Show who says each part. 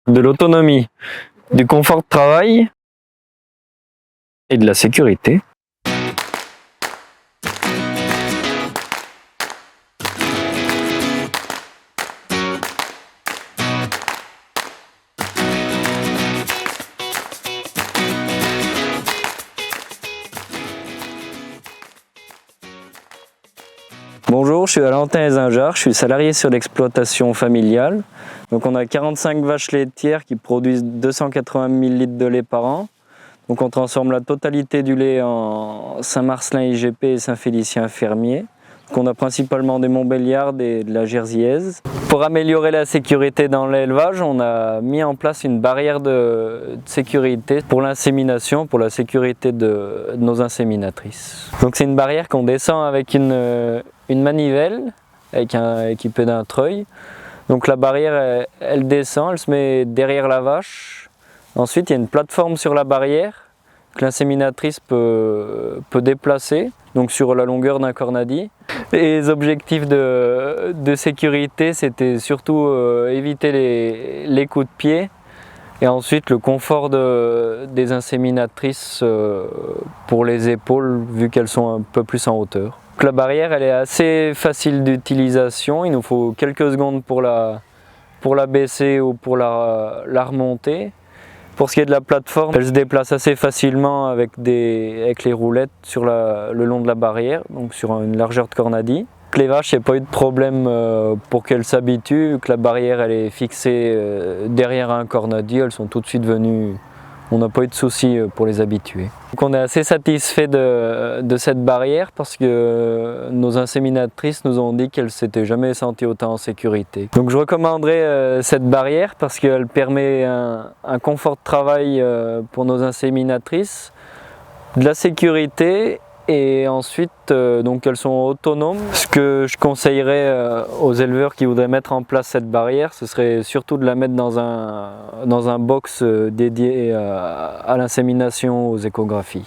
Speaker 1: de l'autonomie, du confort de travail et de la sécurité. Bonjour, je suis Valentin Ezinjar, je suis salarié sur l'exploitation familiale. Donc on a 45 vaches laitières qui produisent 280 000 litres de lait par an. Donc on transforme la totalité du lait en Saint-Marcelin IGP et Saint-Félicien Fermier. Donc on a principalement des Montbéliardes et de la Jersiaise. Pour améliorer la sécurité dans l'élevage, on a mis en place une barrière de sécurité pour l'insémination, pour la sécurité de nos inséminatrices. Donc c'est une barrière qu'on descend avec une manivelle équipée d'un treuil. Donc la barrière elle descend, elle se met derrière la vache. Ensuite il y a une plateforme sur la barrière que l'inséminatrice peut déplacer, donc sur la longueur d'un cornadi. Les objectifs de sécurité, c'était surtout éviter les coups de pied et ensuite le confort des inséminatrices pour les épaules vu qu'elles sont un peu plus en hauteur. Donc la barrière elle est assez facile d'utilisation, il nous faut quelques secondes pour la baisser ou pour la remonter. Pour ce qui est de la plateforme, elle se déplace assez facilement avec les roulettes sur le long de la barrière, donc sur une largeur de cornadi. Les vaches, il n'y a pas eu de problème pour qu'elles s'habituent, que la barrière elle est fixée derrière un cornadi, elles sont tout de suite venues. On n'a pas eu de soucis pour les habituer. Donc on est assez satisfait de cette barrière parce que nos inséminatrices nous ont dit qu'elles ne s'étaient jamais senties autant en sécurité. Donc je recommanderais cette barrière parce qu'elle permet un confort de travail pour nos inséminatrices, de la sécurité et ensuite donc elles sont autonomes. Ce que je conseillerais aux éleveurs qui voudraient mettre en place cette barrière, ce serait surtout de la mettre dans un box dédié à l'insémination, aux échographies.